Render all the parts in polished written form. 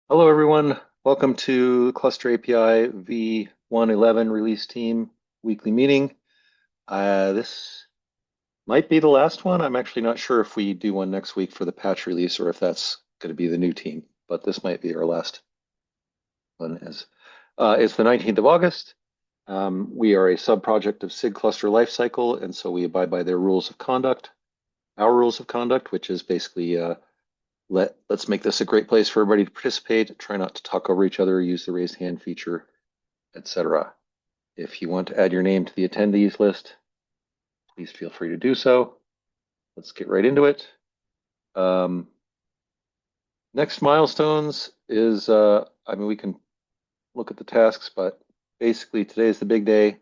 Hello, everyone. Welcome to Cluster API v1.11 release team weekly meeting. This might be the last one. I'm actually not sure if we do one next week for the patch release or if that's going to be the new team, but this might be our last one. It's the 19th of August. We are a sub-project of SIG Cluster Lifecycle, and so we abide by their rules of conduct, our rules of conduct, which is basically let's make this a great place for everybody to participate. Try not to talk over each other, use the raised hand feature, etc. If you want to add your name to the attendees list, please feel free to do so. Let's get right into it. Next milestones is, we can look at the tasks, but basically today is the big day,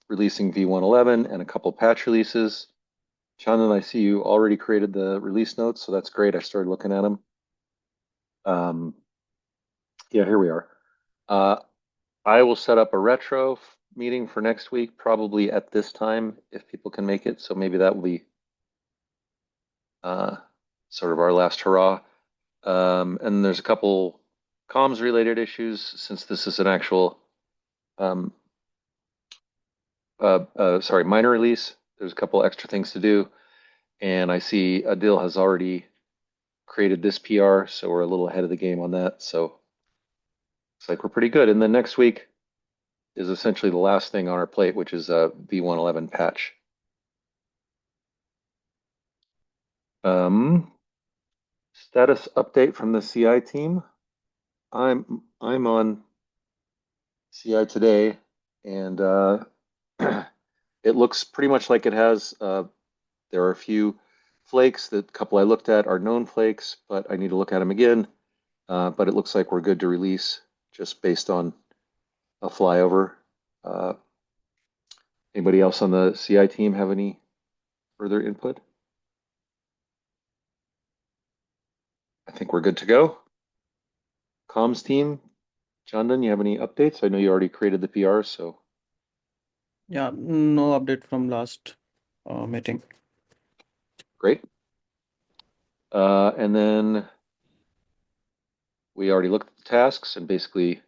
releasing v1.11 and a couple patch releases. Chandan, I see you already created the release notes, so that's great. I started looking at them. Yeah, here we are. I will set up a retro meeting for next week, probably at this time, if people can make it. So maybe that will be sort of our last hurrah. And there's a couple comms related issues since this is an actual, minor release. There's a couple extra things to do. And I see Adil has already created this PR, so we're a little ahead of the game on that. So looks like we're pretty good. And then next week is essentially the last thing on our plate, which is a v1.11 patch. Status update from the CI team. I'm on CI today, and it looks pretty much like it has. There are a few flakes. The couple I looked at are known flakes, but I need to look at them again. But it looks like we're good to release just based on a flyover. Anybody else on the CI team have any further input? I think we're good to go. Comms team, Chandan, you have any updates? I know you already created the PR, so Yeah, no update from last meeting. great. And then we already looked at the tasks, and basically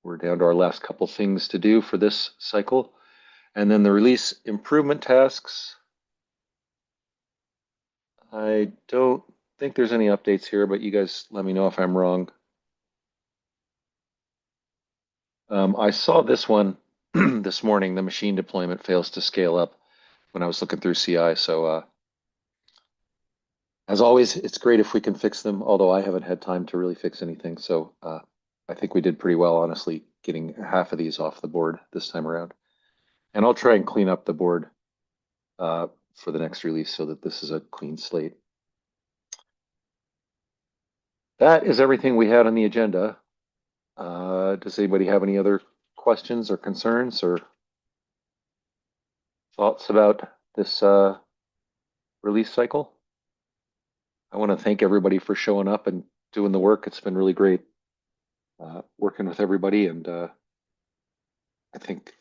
we're down to our last couple things to do for this cycle. And then the release improvement tasks. I don't think there's any updates here, but you guys let me know if I'm wrong. I saw this one this morning. The machine deployment fails to scale up when I was looking through CI. So as always, it's great if we can fix them, although I haven't had time to really fix anything. So I think we did pretty well, honestly, getting half of these off the board this time around. And I'll try and clean up the board for the next release so that this is a clean slate. That is everything we had on the agenda. Does anybody have any other questions or concerns or thoughts about this release cycle? I want to thank everybody for showing up and doing the work. It's been really great working with everybody, and I think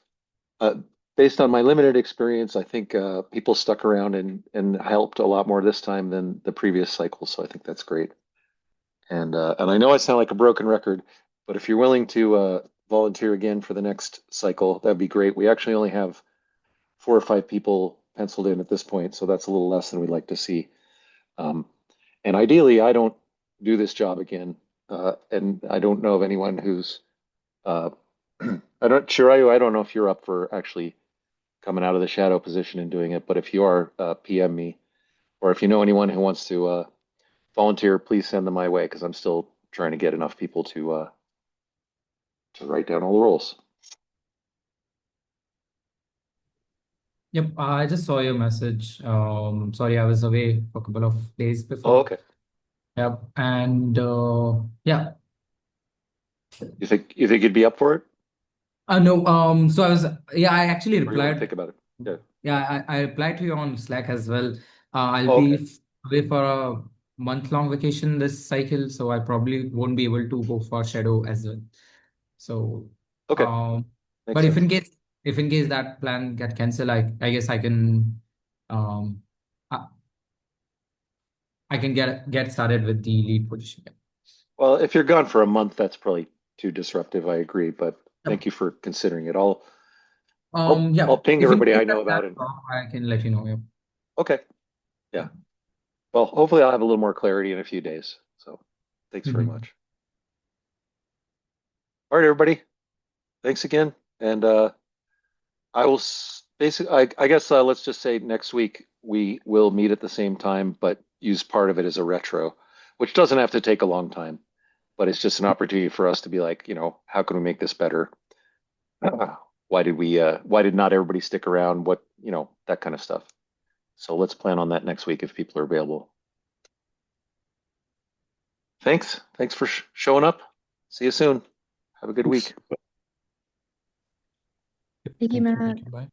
based on my limited experience, I think people stuck around and helped a lot more this time than the previous cycle. So I think that's great. And I know I sound like a broken record, but if you're willing to volunteer again for the next cycle, that'd be great. We actually only have 4 or 5 people penciled in at this point, so that's a little less than we'd like to see. And ideally, I don't do this job again, and I don't know of anyone who's. I don't, Shirayu, I don't know if you're up for actually coming out of the shadow position and doing it, but if you are, PM me, or if you know anyone who wants to volunteer, please send them my way because I'm still trying to get enough people to write down all the roles. Yep, I just saw your message. Sorry, I was away for a couple of days Oh, before. okay. Yep, and yeah. You think you'd be up for it, No. So I was, yeah, I actually or you want to replied. think about it? Yeah. Yeah, I replied to you on Slack as well. I'll Oh, be okay. away for a month-long vacation this cycle, so I probably won't be able to go for Shadow as well. So, Okay. Makes but if sense. in case that plan get cancelled, I guess um, I, I can get started with the lead position. Well, if you're gone for a month, that's probably too disruptive. I agree, but thank you for considering it. Yeah, I'll ping if in everybody case I know that about plans it. off, I can let you know. Yeah. Okay. Yeah. Well, hopefully I'll have a little more clarity in a few days. So thanks very Mhm. much. All right, everybody. Thanks again. And I will basically, I guess let's just say next week we will meet at the same time, but use part of it as a retro, which doesn't have to take a long time, but it's just an opportunity for us to be like, how can we make this better? Why did not everybody stick around? That kind of stuff. So let's plan on that next week if people are available. Thanks. Thanks for showing up. See you soon. Have a good week. Thank you, Matt. Bye.